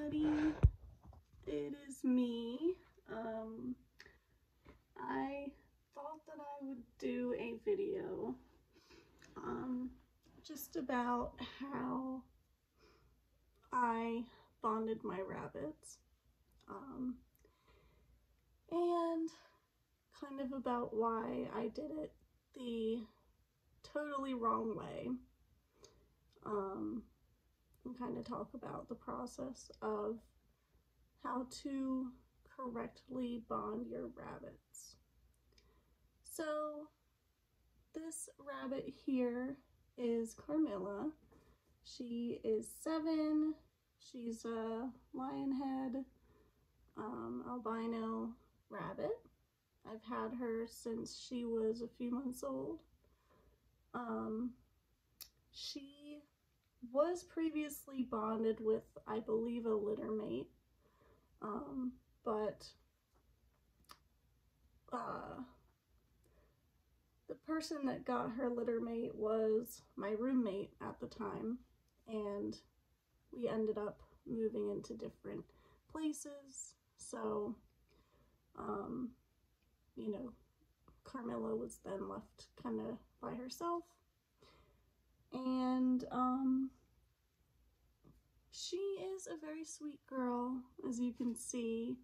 everybody, it is me. I thought that I would do a video just about how I bonded my rabbits, and kind of about why I did it the totally wrong way, and kind of talk about the process of how to correctly bond your rabbits. So this rabbit here is Carmilla. She is 7. She's a lionhead albino rabbit. I've had her since she was a few months old. She was previously bonded with, I believe, a litter mate, but the person that got her litter mate was my roommate at the time, and we ended up moving into different places. So, you know, Carmilla was then left kind of by herself, and she is a very sweet girl, as you can see.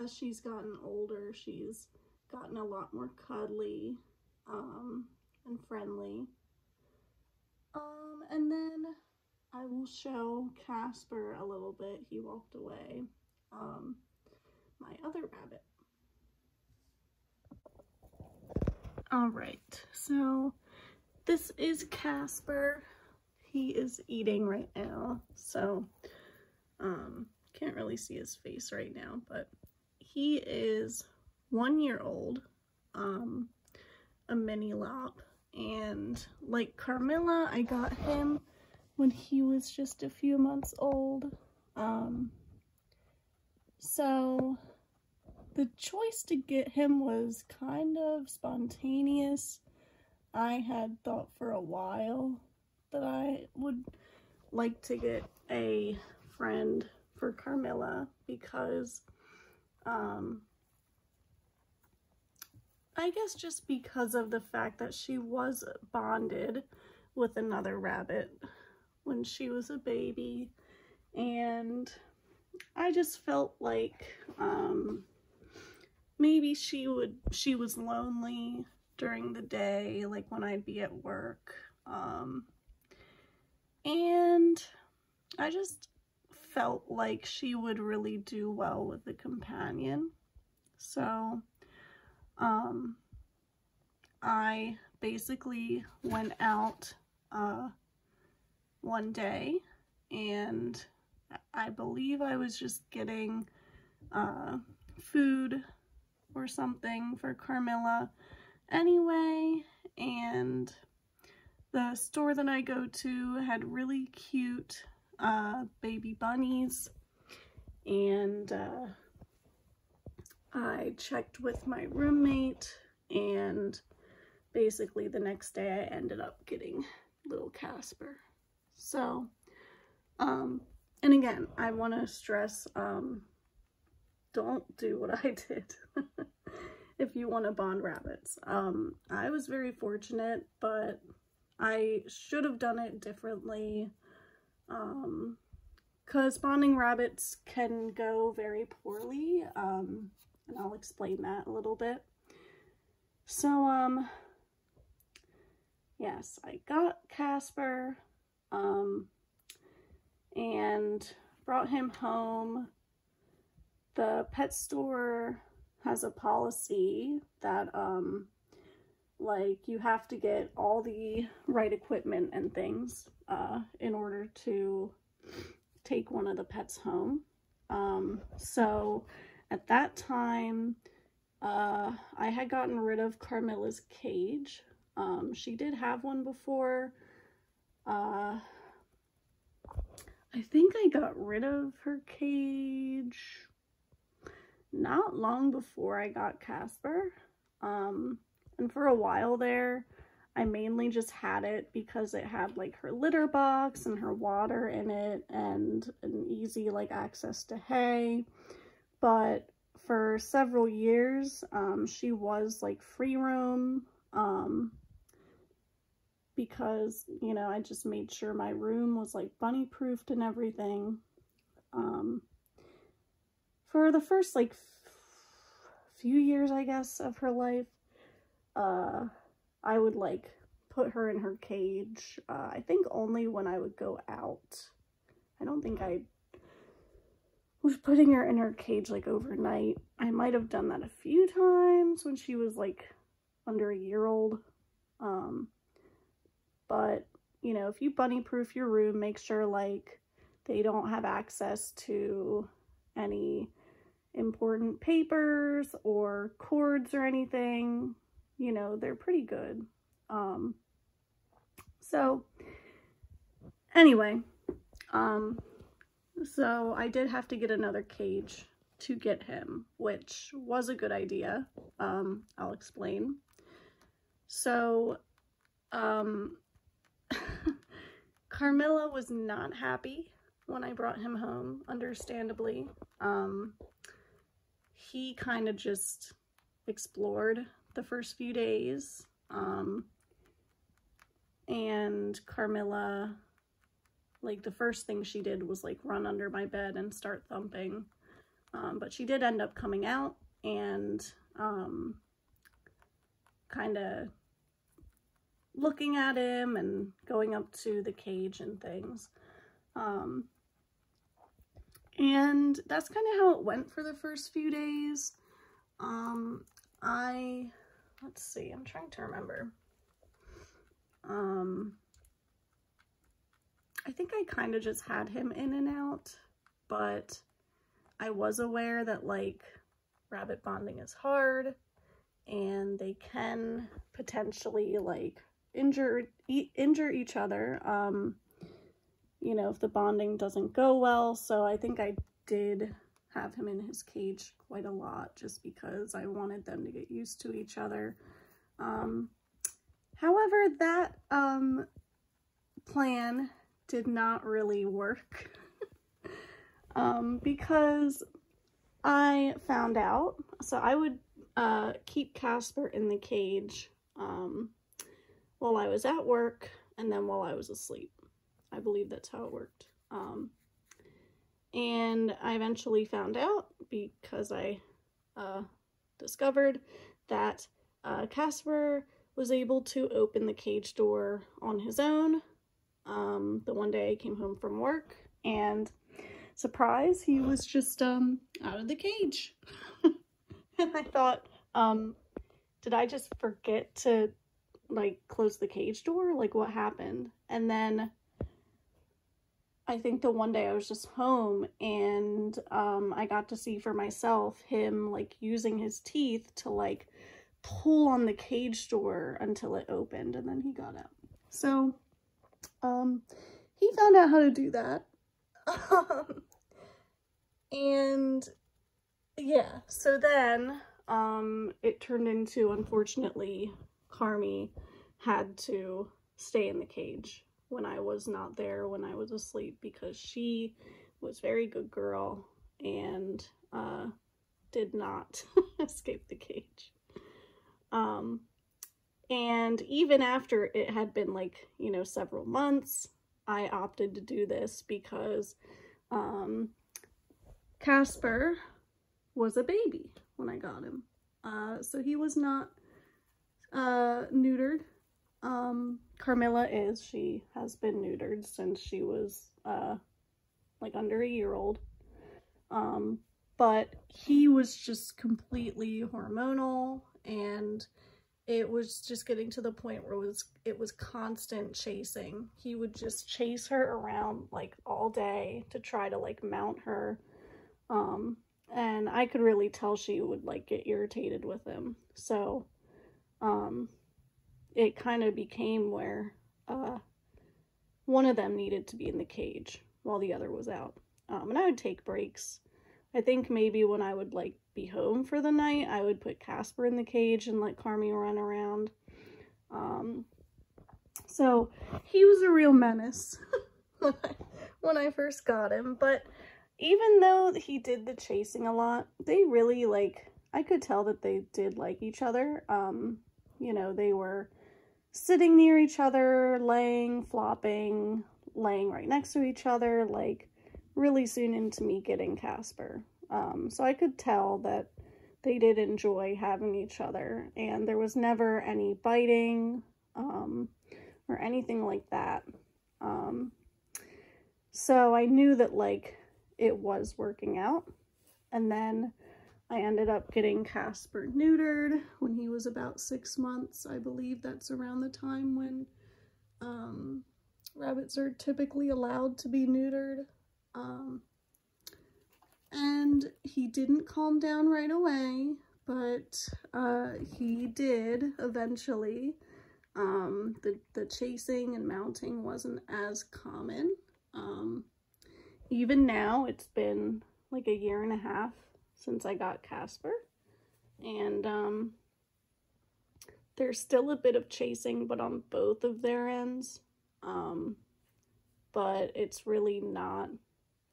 As she's gotten older, she's gotten a lot more cuddly and friendly. And then I will show Casper a little bit. He walked away. My other rabbit. Alright, so this is Casper. He is eating right now, so can't really see his face right now, but he is 1 year old, a mini lop, and like Carmilla, I got him when he was just a few months old. So the choice to get him was kind of spontaneous. I had thought for a while that I would like to get a friend for Carmilla because, I guess just because of the fact that she was bonded with another rabbit when she was a baby, and I just felt like maybe she was lonely during the day, like when I'd be at work, and I just felt like she would really do well with a companion. So I basically went out one day, and I believe I was just getting food or something for Carmilla anyway, and the store that I go to had really cute baby bunnies, and I checked with my roommate, and basically the next day I ended up getting little Casper. So, and again, I want to stress, don't do what I did if you want to bond rabbits. I was very fortunate, but I should have done it differently, because bonding rabbits can go very poorly, and I'll explain that a little bit. So, yes, I got Casper, and brought him home. The pet store has a policy that, like, you have to get all the right equipment and things, in order to take one of the pets home. So at that time, I had gotten rid of Carmilla's cage. She did have one before. I think I got rid of her cage not long before I got Casper. And for a while there, I mainly just had it because it had like her litter box and her water in it and an easy like access to hay. But for several years, she was like free roam, because, you know, I just made sure my room was like bunny proofed and everything. For the first like few years, I guess, of her life, I would like put her in her cage, I think only when I would go out. I don't think I was putting her in her cage like overnight. I might have done that a few times when she was like under a year old. But, you know, if you bunny proof your room, make sure like they don't have access to any important papers or cords or anything. You know, they're pretty good. So anyway, so I did have to get another cage to get him, which was a good idea. I'll explain. So, Carmilla was not happy when I brought him home, understandably. He kind of just explored the first few days, and Carmilla, like, the first thing she did was like run under my bed and start thumping, but she did end up coming out and kind of looking at him and going up to the cage and things. And that's kind of how it went for the first few days. Let's see, I'm trying to remember. I think I kind of just had him in and out, but I was aware that like rabbit bonding is hard and they can potentially like injure each other, you know, if the bonding doesn't go well. So I think I did have him in his cage quite a lot just because I wanted them to get used to each other. However, that plan did not really work because I found out, so I would keep Casper in the cage while I was at work and then while I was asleep. I believe that's how it worked. And I eventually found out because I discovered that Casper was able to open the cage door on his own. The one day I came home from work and surprise, he was just out of the cage. And I thought, did I just forget to like close the cage door? Like, what happened? And then I think the one day I was just home and I got to see for myself him like using his teeth to like pull on the cage door until it opened, and then he got out. So he found out how to do that. And yeah, so then it turned into, unfortunately, Carmi had to stay in the cage when I was not there, when I was asleep, because she was a very good girl and did not escape the cage. And even after it had been like, you know, several months, I opted to do this because Casper was a baby when I got him. So he was not neutered. Carmilla is. She has been neutered since she was like under a year old. But he was just completely hormonal, and it was just getting to the point where it was constant chasing. He would just chase her around like all day to try to like mount her. And I could really tell she would like get irritated with him. So it kind of became where one of them needed to be in the cage while the other was out. And I would take breaks. I think maybe when I would like be home for the night, I would put Casper in the cage and let Carmi run around. So he was a real menace when I first got him. But even though he did the chasing a lot, they really, like, I could tell that they did like each other. You know, they were sitting near each other, laying, flopping, laying right next to each other, like, really soon into me getting Casper. So I could tell that they did enjoy having each other, and there was never any biting, or anything like that. So I knew that, like, it was working out. And then I ended up getting Casper neutered when he was about 6 months. I believe that's around the time when rabbits are typically allowed to be neutered. And he didn't calm down right away, but he did eventually. The chasing and mounting wasn't as common. Even now, it's been like 1.5 years since I got Casper, and there's still a bit of chasing, but on both of their ends. But it's really not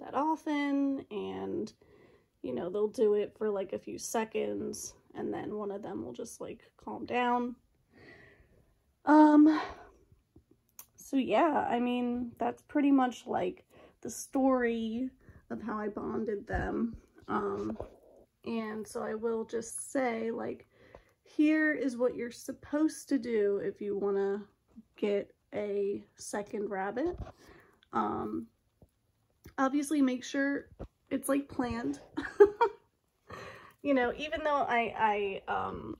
that often, and you know, they'll do it for like a few seconds, and then one of them will just like calm down. So yeah, I mean, that's pretty much like the story of how I bonded them. And so I will just say, like, here is what you're supposed to do if you want to get a second rabbit. Obviously make sure it's like planned. You know, even though I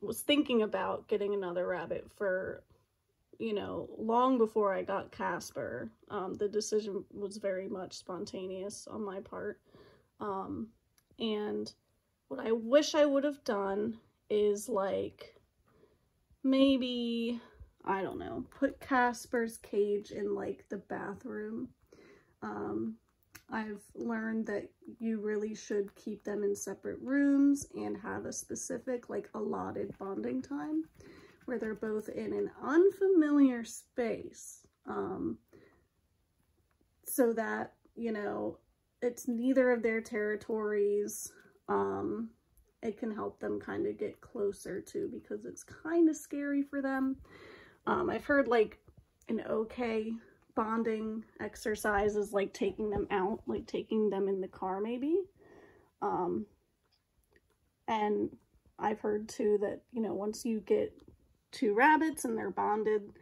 was thinking about getting another rabbit for, you know, long before I got Casper, the decision was very much spontaneous on my part. And what I wish I would have done is, like, maybe, I don't know, put Casper's cage in, like, the bathroom. I've learned that you really should keep them in separate rooms and have a specific, like, allotted bonding time where they're both in an unfamiliar space, so that, you know, it's neither of their territories. It can help them kind of get closer too, because it's kind of scary for them. I've heard, like, an okay bonding exercise is like taking them out, like taking them in the car maybe. And I've heard too that, you know, once you get 2 rabbits and they're bonded,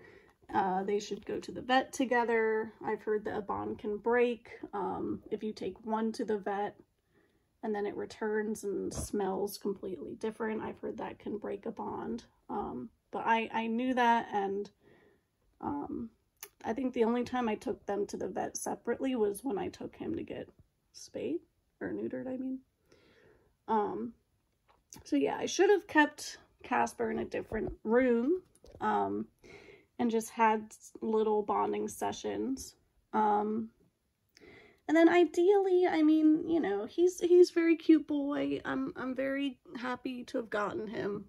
they should go to the vet together. I've heard that a bond can break if you take one to the vet and then it returns and smells completely different. I've heard that can break a bond. But I knew that, and I think the only time I took them to the vet separately was when I took him to get spayed, or neutered, I mean. So yeah, I should have kept Casper in a different room, and just had little bonding sessions. And then ideally, I mean, you know, he's a very cute boy. I'm very happy to have gotten him.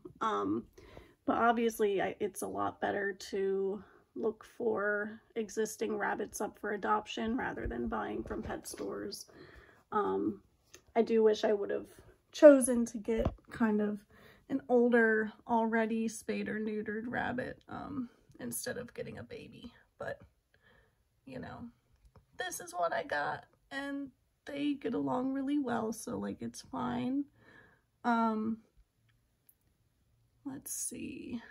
But obviously it's a lot better to look for existing rabbits up for adoption rather than buying from pet stores. I do wish I would have chosen to get kind of an older, already spayed or neutered rabbit, instead of getting a baby. But, you know, this is what I got, and they get along really well, so, like, it's fine. Let's see.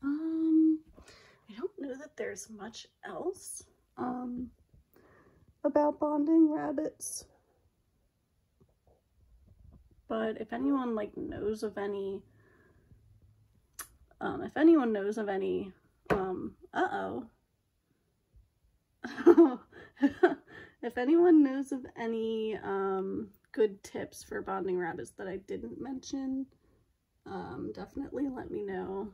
I don't know that there's much else, about bonding rabbits. But if anyone, like, knows of any, if anyone knows of any, if anyone knows of any, good tips for bonding rabbits that I didn't mention, definitely let me know,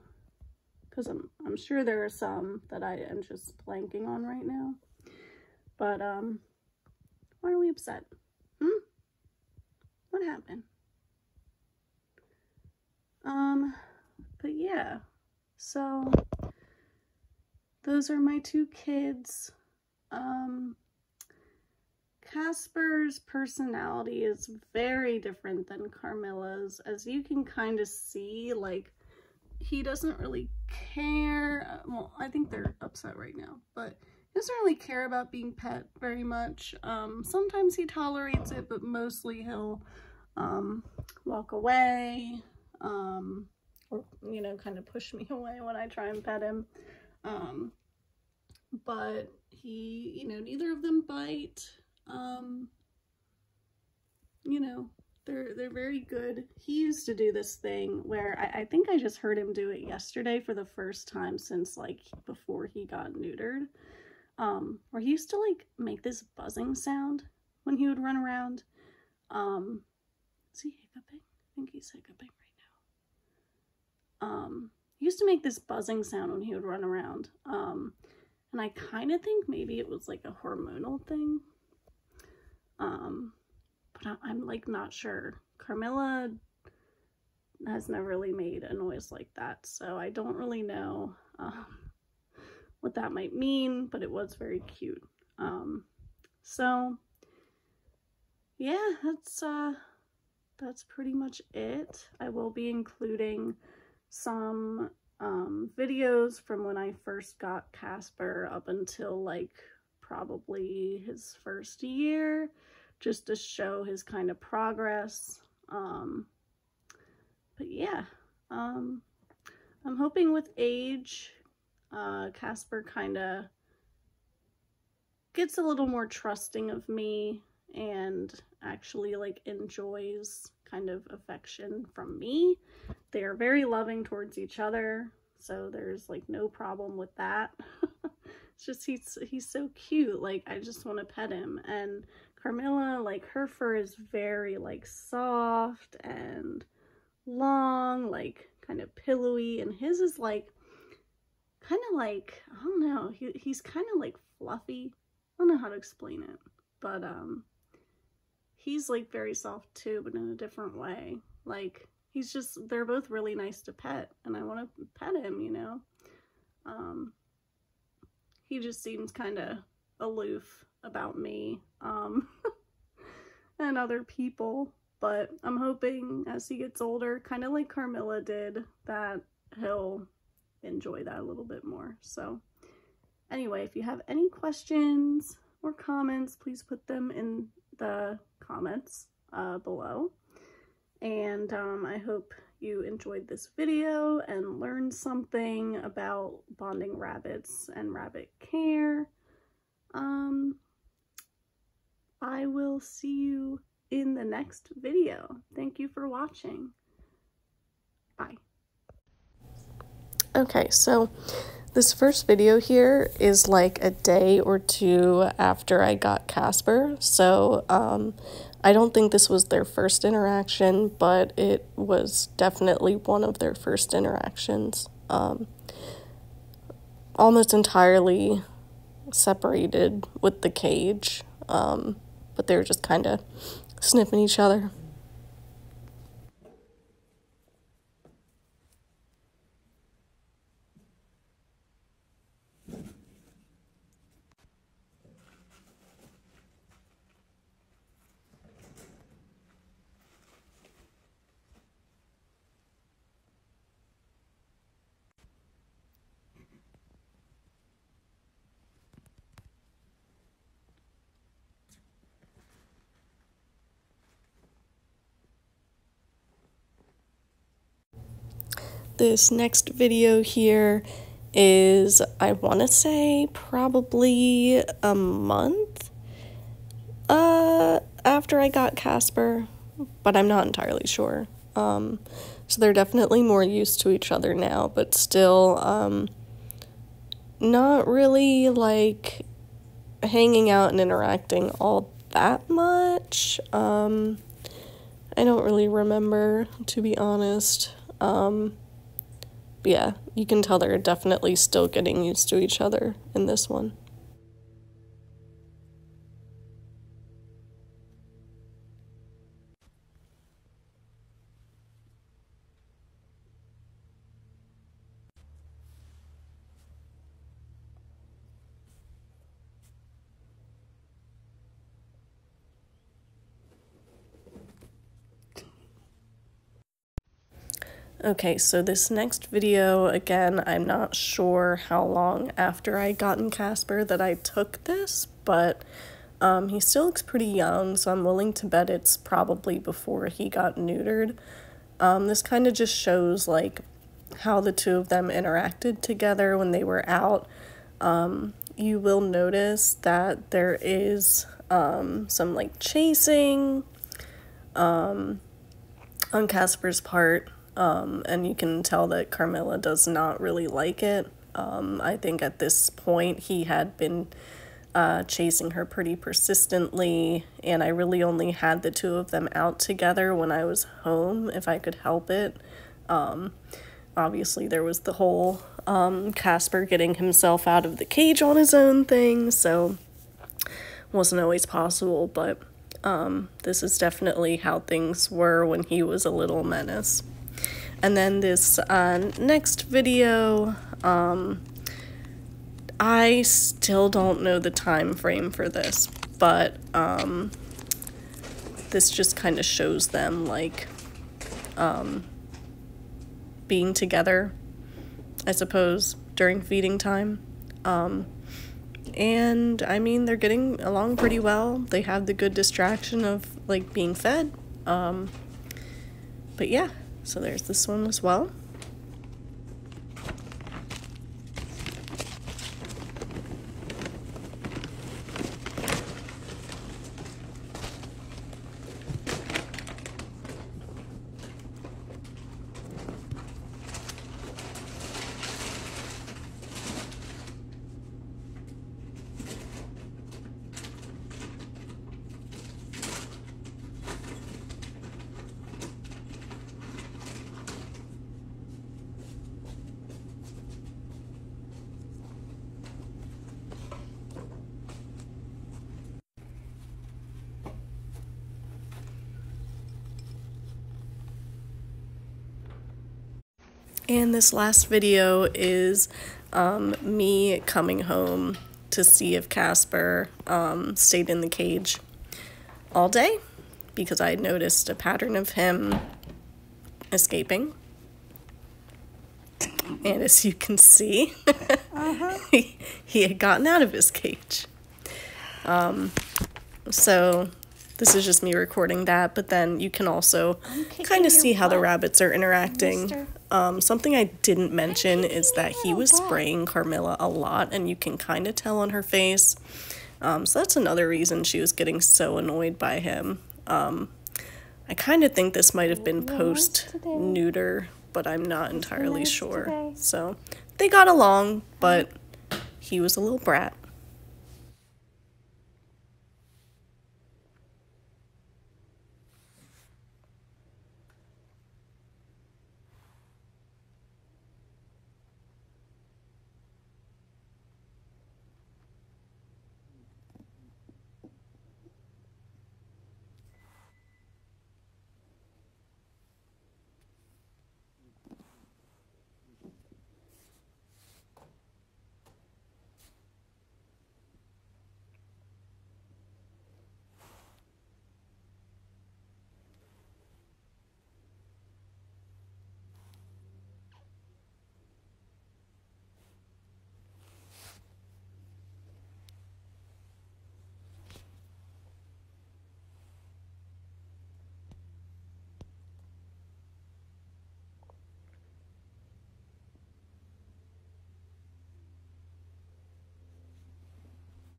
because I'm sure there are some that I am just blanking on right now. But, why are we upset? What happened? But yeah, so those are my two kids. Casper's personality is very different than Carmilla's, as you can kind of see. Like, he doesn't really care. Well, I think they're upset right now, but he doesn't really care about being pet very much. Sometimes he tolerates it, but mostly he'll walk away, or, you know, kind of push me away when I try and pet him. But he, you know, neither of them bite. You know, they're very good. He used to do this thing where I think I just heard him do it yesterday for the first time since, like, before he got neutered. Where he used to, like, make this buzzing sound when he would run around. Is he hiccuping? I think he's hiccuping right now. He used to make this buzzing sound when he would run around. And I kind of think maybe it was like a hormonal thing. But I'm like not sure. Carmilla has never really made a noise like that, so I don't really know what that might mean, but it was very cute. So yeah, that's pretty much it. I will be including some videos from when I first got Casper up until like probably his first year, just to show his kind of progress. But yeah, I'm hoping with age, Casper kind of gets a little more trusting of me and actually like enjoys kind of affection from me. They are very loving towards each other, so there's like no problem with that. It's just he's so cute. Like, I just want to pet him. And Carmilla, like, her fur is very like soft and long, like kind of pillowy, and his is like kind of like, I don't know, he's kind of like fluffy. I don't know how to explain it, but he's like very soft too, but in a different way. Like, he's just, they're both really nice to pet, and I want to pet him, you know. He just seems kind of aloof about me and other people, but I'm hoping as he gets older, kind of like Carmilla did, that he'll enjoy that a little bit more. So anyway, if you have any questions or comments, please put them in the comments below. And I hope you enjoyed this video and learned something about bonding rabbits and rabbit care. I will see you in the next video. Thank you for watching. Bye. Okay, so this first video here is like a day or two after I got Casper, so I don't think this was their first interaction, but it was definitely one of their first interactions. Almost entirely separated with the cage, but they were just kind of sniffing each other. This next video here is, I want to say, probably a month after I got Casper, but I'm not entirely sure. So they're definitely more used to each other now, but still not really like hanging out and interacting all that much. I don't really remember, to be honest. Yeah, you can tell they're definitely still getting used to each other in this one. Okay, so this next video, again, I'm not sure how long after I gotten Casper that I took this, but he still looks pretty young, so I'm willing to bet it's probably before he got neutered. This kind of just shows like how the two of them interacted together when they were out. You will notice that there is some like chasing on Casper's part. And you can tell that Carmilla does not really like it. I think at this point he had been chasing her pretty persistently, and I really only had the two of them out together when I was home, if I could help it. Obviously there was the whole Casper getting himself out of the cage on his own thing, so wasn't always possible, but this is definitely how things were when he was a little menace. And then this next video, I still don't know the time frame for this, but this just kind of shows them like being together, I suppose, during feeding time. And I mean, they're getting along pretty well. They have the good distraction of like being fed. But yeah. So there's this one as well. And this last video is me coming home to see if Casper stayed in the cage all day, because I noticed a pattern of him escaping. And as you can see, he had gotten out of his cage. So this is just me recording that, but then you can also kind of see how the rabbits are interacting. Something I didn't mention is that he was spraying Carmilla a lot, and you can kind of tell on her face. So that's another reason she was getting so annoyed by him. I kind of think this might have been post-neuter, but I'm not entirely sure. So they got along, but he was a little brat.